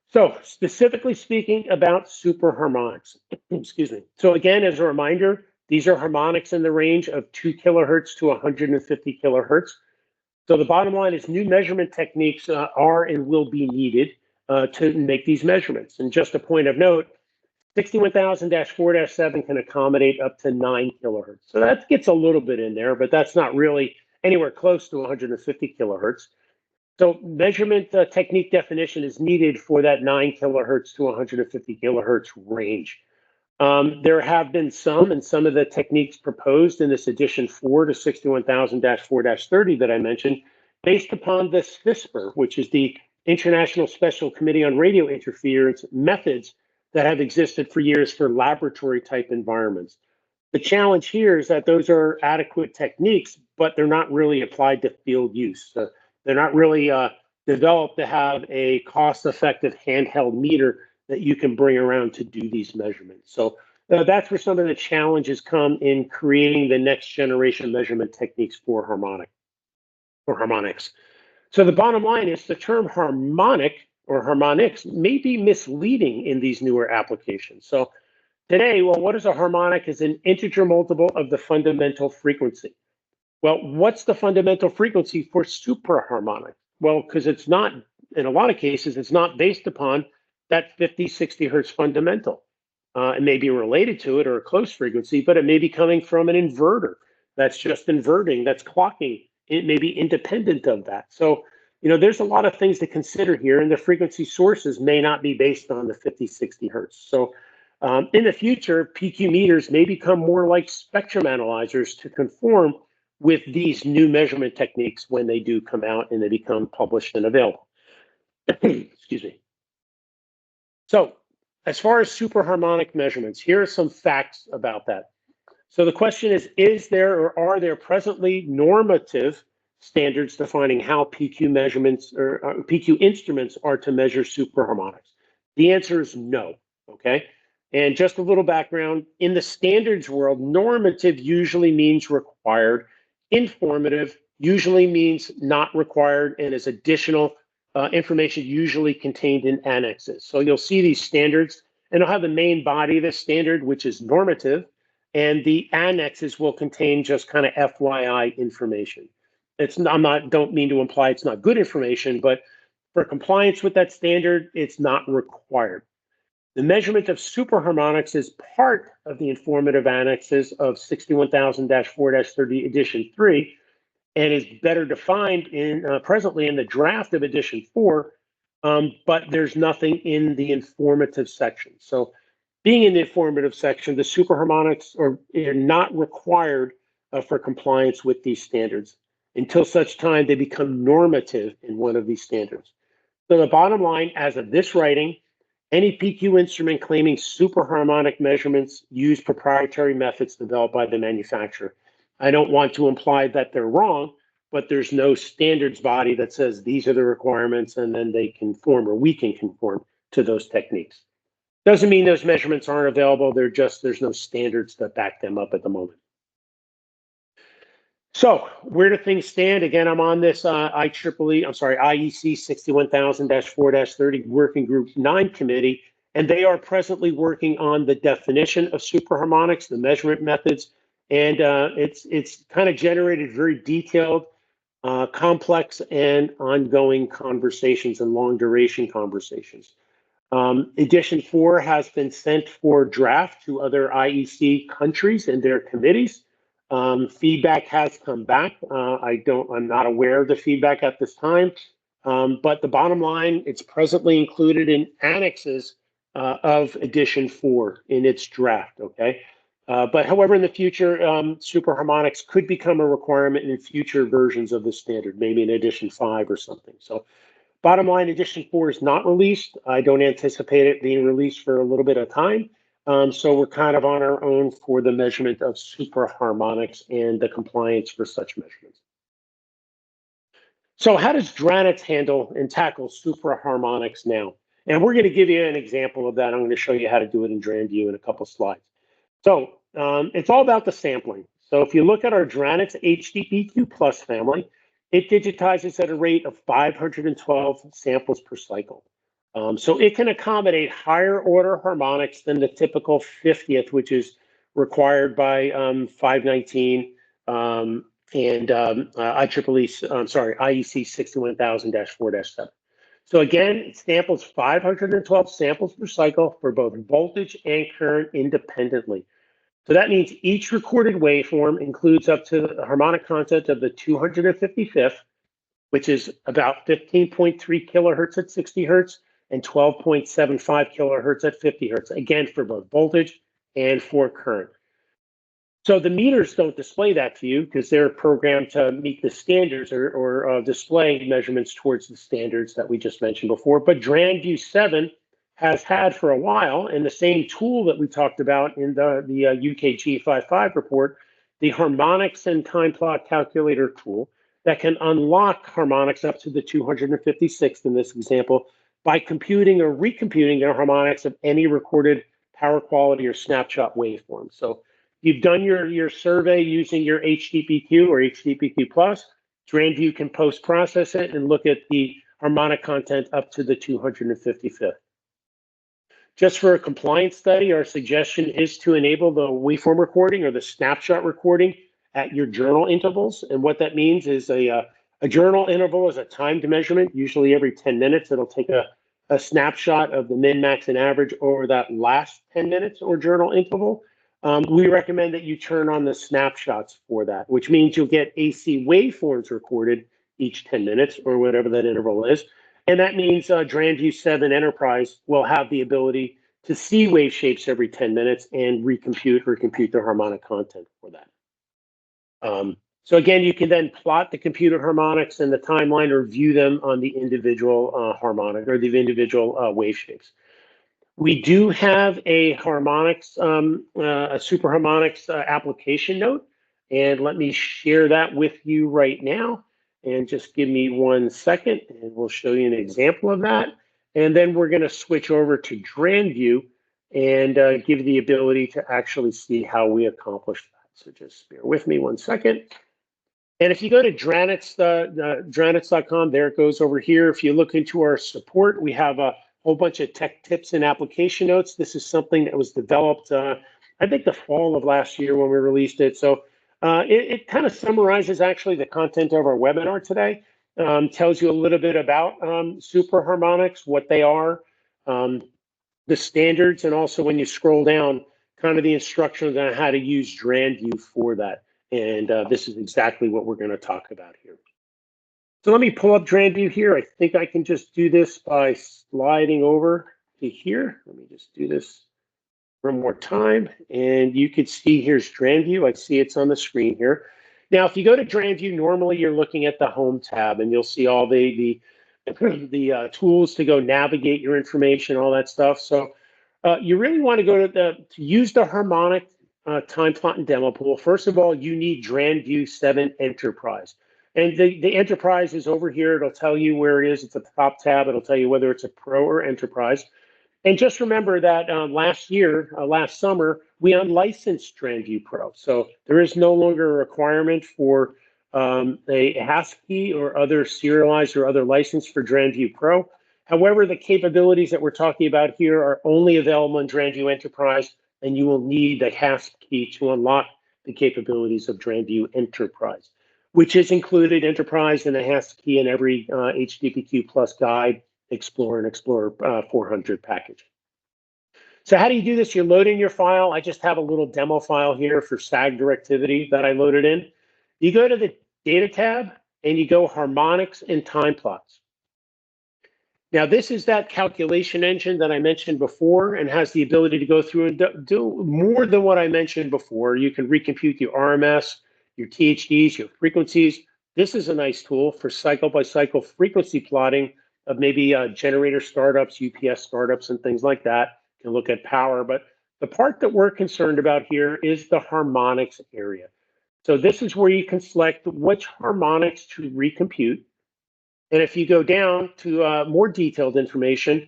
So specifically speaking about superharmonics, excuse me. So again, as a reminder, these are harmonics in the range of 2 kilohertz to 150 kilohertz. So the bottom line is new measurement techniques are and will be needed to make these measurements. And just a point of note, 61000-4-7 can accommodate up to 9 kilohertz. So that gets a little bit in there, but that's not really anywhere close to 150 kilohertz. So measurement technique definition is needed for that 9 kilohertz to 150 kilohertz range. There have been some of the techniques proposed in this edition 4 to 61000-4-30 that I mentioned, based upon the CISPR, which is the International Special Committee on Radio Interference methods that have existed for years for laboratory type environments. The challenge here is that those are adequate techniques, but they're not really applied to field use. They're not really developed to have a cost-effective handheld meter that you can bring around to do these measurements. So that's where some of the challenges come in creating the next generation measurement techniques for harmonics. So the bottom line is the term harmonic or harmonics may be misleading in these newer applications. So today, well, what is a harmonic? Is an integer multiple of the fundamental frequency. Well, what's the fundamental frequency for superharmonic? Well, because it's not, in a lot of cases, it's not based upon that 50, 60 hertz fundamental. It may be related to it or a close frequency, but it may be coming from an inverter that's just inverting, that's clocking. It may be independent of that. So, there's a lot of things to consider here, and the frequency sources may not be based on the 50, 60 hertz. So in the future, PQ meters may become more like spectrum analyzers to conform with these new measurement techniques when they do come out and they become published and available. Excuse me. So as far as superharmonic measurements, here are some facts about that. So the question is there or are there presently normative standards defining how PQ measurements or PQ instruments are to measure superharmonics? The answer is no, okay? And just a little background, in the standards world, normative usually means required, informative usually means not required, and is additional information usually contained in annexes. So you'll see these standards, and they'll have the main body of the standard, which is normative, and the annexes will contain just kind of FYI information. Don't mean to imply it's not good information, but for compliance with that standard, it's not required. The measurement of superharmonics is part of the informative annexes of 61000-4-30 edition 3 and is better defined presently in the draft of edition 4, but there's nothing in the informative section. So being in the informative section, the superharmonics are not required for compliance with these standards until such time they become normative in one of these standards. So the bottom line, as of this writing, any PQ instrument claiming superharmonic measurements use proprietary methods developed by the manufacturer. I don't want to imply that they're wrong, but there's no standards body that says these are the requirements and then they conform or we can conform to those techniques. Doesn't mean those measurements aren't available. There's no standards that back them up at the moment. So where do things stand? Again, I'm on this IEC 61000-4-30 Working Group 9 committee, and they are presently working on the definition of superharmonics, the measurement methods, and it's kind of generated very detailed, complex, and ongoing conversations and long duration conversations. Edition 4 has been sent for draft to other IEC countries and their committees. Feedback has come back. I'm not aware of the feedback at this time, but the bottom line, it's presently included in annexes of Edition 4 in its draft, okay? But however, in the future, super harmonics could become a requirement in future versions of the standard, maybe in Edition 5 or something. So bottom line, Edition 4 is not released. I don't anticipate it being released for a little bit of time. So we're kind of on our own for the measurement of super harmonics and the compliance for such measurements. So how does Dranetz handle and tackle super harmonics now? And we're going to give you an example of that. I'm going to show you how to do it in DranView in a couple slides. So it's all about the sampling. So if you look at our Dranetz HDPQ Plus family, it digitizes at a rate of 512 samples per cycle. So it can accommodate higher order harmonics than the typical 50th, which is required by 519 and IEC 61000-4-7. So again, it samples 512 samples per cycle for both voltage and current independently. So that means each recorded waveform includes up to the harmonic content of the 255th, which is about 15.3 kilohertz at 60 hertz and 12.75 kilohertz at 50 hertz, again, for both voltage and for current. So the meters don't display that to you because they're programmed to meet the standards or display measurements towards the standards that we just mentioned before. But DranView 7 has had for a while, and the same tool that we talked about in the UKG 55 report, the harmonics and time plot calculator tool that can unlock harmonics up to the 256th in this example by computing or recomputing the harmonics of any recorded power quality or snapshot waveform. So you've done your survey using your HDPQ or HDPQ Plus. DranView can post-process it and look at the harmonic content up to the 255th. Just for a compliance study, our suggestion is to enable the waveform recording or the snapshot recording at your journal intervals. And what that means is a journal interval is a timed measurement. Usually every 10 minutes, it'll take a snapshot of the min, max, and average over that last 10 minutes or journal interval. We recommend that you turn on the snapshots for that, which means you'll get AC waveforms recorded each 10 minutes or whatever that interval is. And that means DranView 7 Enterprise will have the ability to see wave shapes every 10 minutes and recompute or compute the harmonic content for that. So again, you can then plot the computed harmonics and the timeline or view them on the individual harmonic or the individual wave shapes. We do have a harmonics, a super harmonics application note, and let me share that with you right now. And just give me 1 second, and we'll show you an example of that. And then we're going to switch over to DranView and give you the ability to actually see how we accomplish that. So just bear with me 1 second. And if you go to Dranetz, Dranetz.com, there it goes over here. If you look into our support, we have a whole bunch of tech tips and application notes. This is something that was developed, I think, the fall of last year when we released it. So it kind of summarizes actually the content of our webinar today. Tells you a little bit about super harmonics, what they are, the standards, and also when you scroll down, kind of the instructions on how to use DranView for that. And this is exactly what we're going to talk about here. So let me pull up DranView here. I think I can just do this by sliding over to here. Let me just do this one more time. And you can see here's DranView. I see it's on the screen here. Now, if you go to DranView, normally you're looking at the Home tab, and you'll see all the tools to go navigate your information, all that stuff. So you really want to go to use the harmonic time plot and demo pool. First of all, you need DranView 7 Enterprise. And the Enterprise is over here. It'll tell you where it is. It's at the top tab. It'll tell you whether it's a Pro or Enterprise. And just remember that last summer, we unlicensed DranView Pro. So there is no longer a requirement for a hasp-key or other serialized or other license for DranView Pro. However, the capabilities that we're talking about here are only available in DranView Enterprise, and you will need the hasp key to unlock the capabilities of DranView Enterprise, which is included Enterprise and a hasp key in every HDPQ Plus Guide, Explorer, and Explorer 400 package. So how do you do this? You load in your file. I just have a little demo file here for SAG directivity that I loaded in. You go to the Data tab, and you go Harmonics and Time Plots. Now, this is that calculation engine that I mentioned before and has the ability to go through and do more than what I mentioned before. You can recompute your RMS, your THDs, your frequencies. This is a nice tool for cycle-by-cycle frequency plotting of maybe generator startups, UPS startups, and things like that. You can look at power. But the part that we're concerned about here is the harmonics area. So this is where you can select which harmonics to recompute. And if you go down to more detailed information,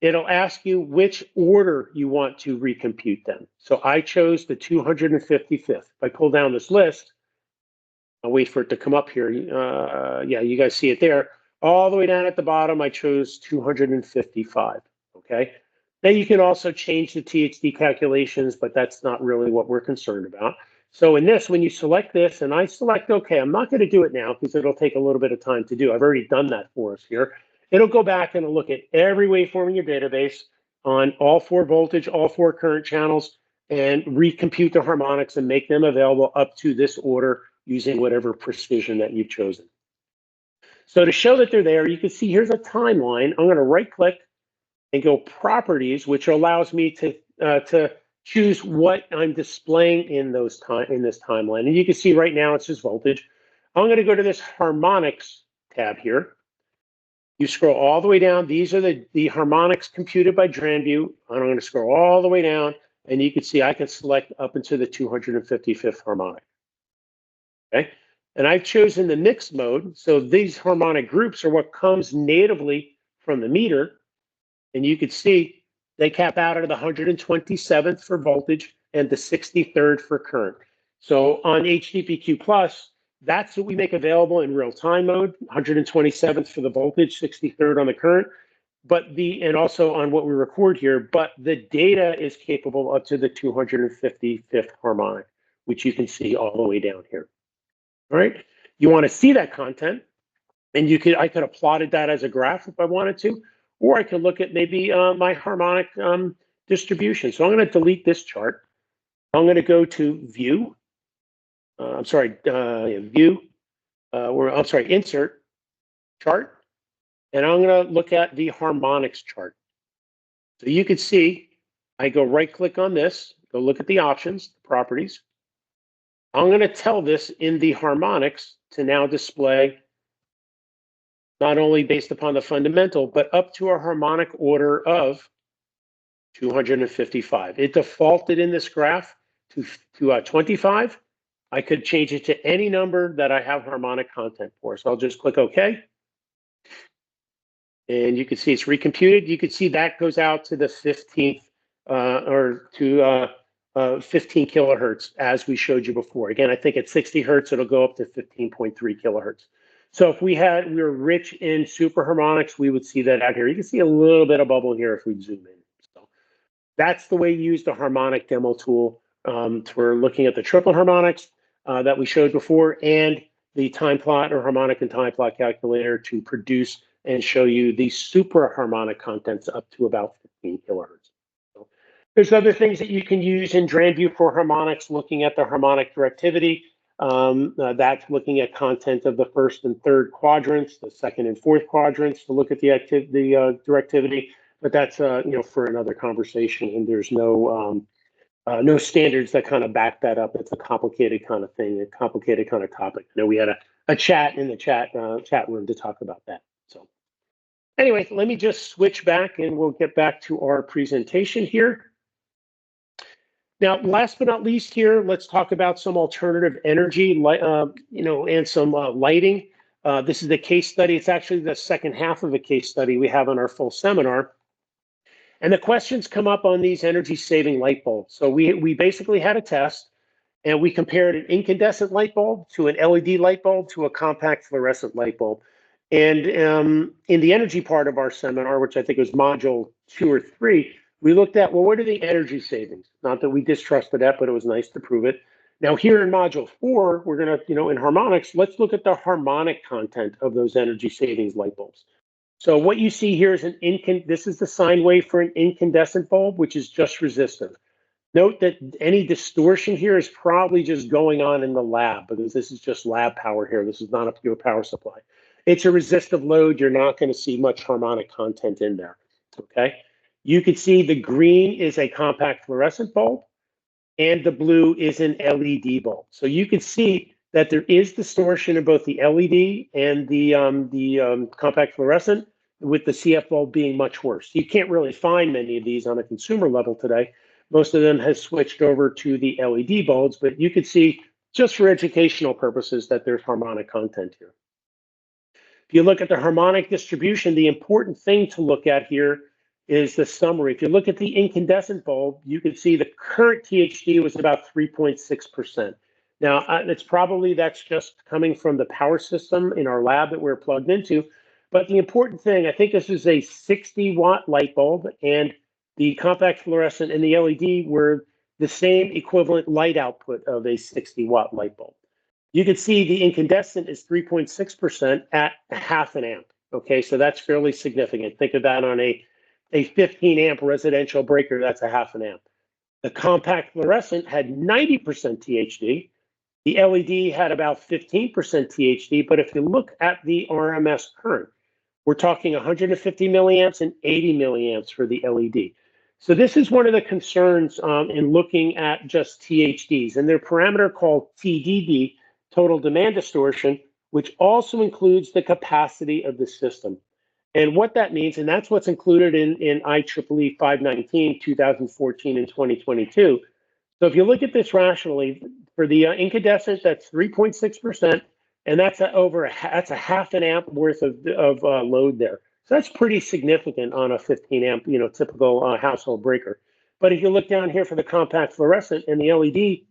it'll ask you which order you want to recompute them. So I chose the 255th. If I pull down this list, I'll wait for it to come up here. Yeah, you guys see it there. All the way down at the bottom, I chose 255, okay? Then you can also change the THD calculations, but that's not really what we're concerned about. So in this, when you select this, and I select OK, I'm not going to do it now because it'll take a little bit of time to do. I've already done that for us here. It'll go back and it'll look at every waveform in your database on all 4 voltage, all 4 current channels, and recompute the harmonics and make them available up to this order using whatever precision that you've chosen. So to show that they're there, you can see here's a timeline. I'm going to right-click and go Properties, which allows me to choose what I'm displaying in this timeline. And you can see right now it's just voltage. I'm going to go to this Harmonics tab here. You scroll all the way down. These are the harmonics computed by DranView. And I'm going to scroll all the way down, and you can see I can select up into the 255th harmonic. Okay, and I've chosen the mixed mode. So these harmonic groups are what comes natively from the meter. And you can see they cap out at the 127th for voltage and the 63rd for current. So on HDPQ Plus, that's what we make available in real-time mode, 127th for the voltage, 63rd on the current, and also on what we record here, but the data is capable up to the 255th harmonic, which you can see all the way down here. All right, you want to see that content, and I could have plotted that as a graph if I wanted to, or I could look at maybe my harmonic distribution. So I'm going to delete this chart. I'm going to go to View. View. Insert Chart, and I'm going to look at the harmonics chart. So you can see I go right-click on this, go look at the options, the properties. I'm going to tell this in the harmonics to now display not only based upon the fundamental, but up to a harmonic order of 255. It defaulted in this graph to 25. I could change it to any number that I have harmonic content for. So I'll just click OK. And you can see it's recomputed. You can see that goes out to the 15th or to 15 kilohertz, as we showed you before. Again, I think at 60 hertz, it'll go up to 15.3 kilohertz. So if we were rich in super harmonics, we would see that out here. You can see a little bit of bubble here if we zoom in. So that's the way you use the harmonic demo tool for looking at the triplen harmonics that we showed before, and the time plot or harmonic and time plot calculator to produce and show you the super harmonic contents up to about 15 kilohertz. So there's other things that you can use in DranView for harmonics, looking at the harmonic directivity. That's looking at content of the first and third quadrants, the second and fourth quadrants to look at the directivity. But that's for another conversation, and there's no standards that kind of back that up. It's a complicated kind of thing, a complicated kind of topic. I know we had a chat in the chat room to talk about that. So anyway, let me just switch back, and we'll get back to our presentation here. Now, last but not least here, let's talk about some alternative energy, and some lighting. This is the case study. It's actually the second half of a case study we have on our full seminar. And the questions come up on these energy saving light bulbs. So we basically had a test and we compared an incandescent light bulb to an LED light bulb to a compact fluorescent light bulb. And in the energy part of our seminar, which I think was module 2 or 3, we looked at, well, what are the energy savings? Not that we distrusted that, but it was nice to prove it. Now here in module 4, we're going to, in harmonics, let's look at the harmonic content of those energy savings light bulbs. So what you see here is this is the sine wave for an incandescent bulb, which is just resistive. Note that any distortion here is probably just going on in the lab because this is just lab power here. This is not a pure power supply. It's a resistive load. You're not going to see much harmonic content in there, okay? You can see the green is a compact fluorescent bulb and the blue is an LED bulb. So you can see that there is distortion in both the LED and the compact fluorescent, with the CF bulb being much worse. You can't really find many of these on a consumer level today. Most of them has switched over to the LED bulbs, but you could see just for educational purposes that there's harmonic content here. If you look at the harmonic distribution, the important thing to look at here is the summary. If you look at the incandescent bulb, you can see the current THD was about 3.6%. Now, that's just coming from the power system in our lab that we're plugged into. But the important thing, I think this is a 60-watt light bulb, and the compact fluorescent and the LED were the same equivalent light output of a 60-watt light bulb. You can see the incandescent is 3.6% at half an amp. Okay, so that's fairly significant. Think of that on a 15 amp residential breaker, that's a half an amp. The compact fluorescent had 90% THD. The LED had about 15% THD, but if you look at the RMS current, we're talking 150 milliamps and 80 milliamps for the LED. So this is one of the concerns in looking at just THDs, and their parameter called TDD, total demand distortion, which also includes the capacity of the system. And what that means, and that's what's included in IEEE 519, 2014, and 2022. So if you look at this rationally, for the incandescent, that's 3.6%, and that's that's a half an amp worth of load there. So that's pretty significant on a 15 amp, typical household breaker. But if you look down here for the compact fluorescent and the LED,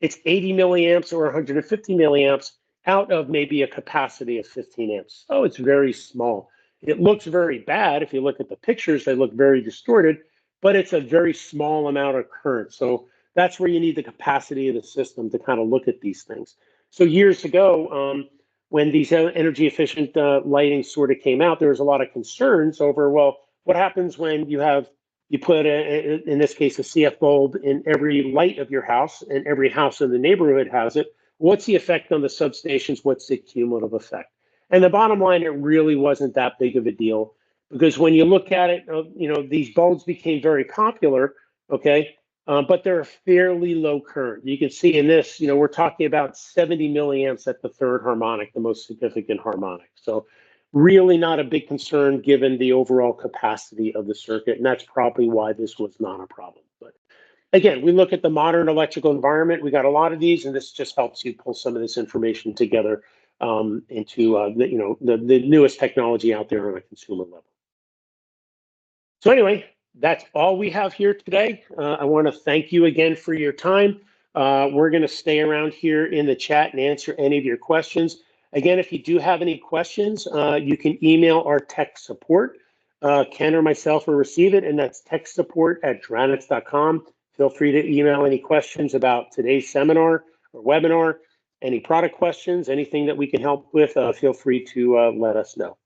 it's 80 milliamps or 150 milliamps out of maybe a capacity of 15 amps. So it's very small. It looks very bad. If you look at the pictures, they look very distorted, but it's a very small amount of current. So that's where you need the capacity of the system to kind of look at these things. So years ago, when these energy efficient lighting sort of came out, there was a lot of concerns over, well, what happens when you put, in this case, a CF bulb in every light of your house, and every house in the neighborhood has it. What's the effect on the substations? What's the cumulative effect? And the bottom line, it really wasn't that big of a deal, because when you look at it, these bulbs became very popular, okay, but they're fairly low current. You can see in this, we're talking about 70 milliamps at the third harmonic, the most significant harmonic. So really not a big concern given the overall capacity of the circuit, and that's probably why this was not a problem. But again, we look at the modern electrical environment. We got a lot of these, and this just helps you pull some of this information together into the newest technology out there on a consumer level. So anyway, that's all we have here today. I want to thank you again for your time. We're going to stay around here in the chat and answer any of your questions. Again, if you do have any questions, you can email our tech support. Ken or myself will receive it, and that's techsupport@dranetz.com. Feel free to email any questions about today's seminar or webinar, any product questions, anything that we can help with, feel free to let us know.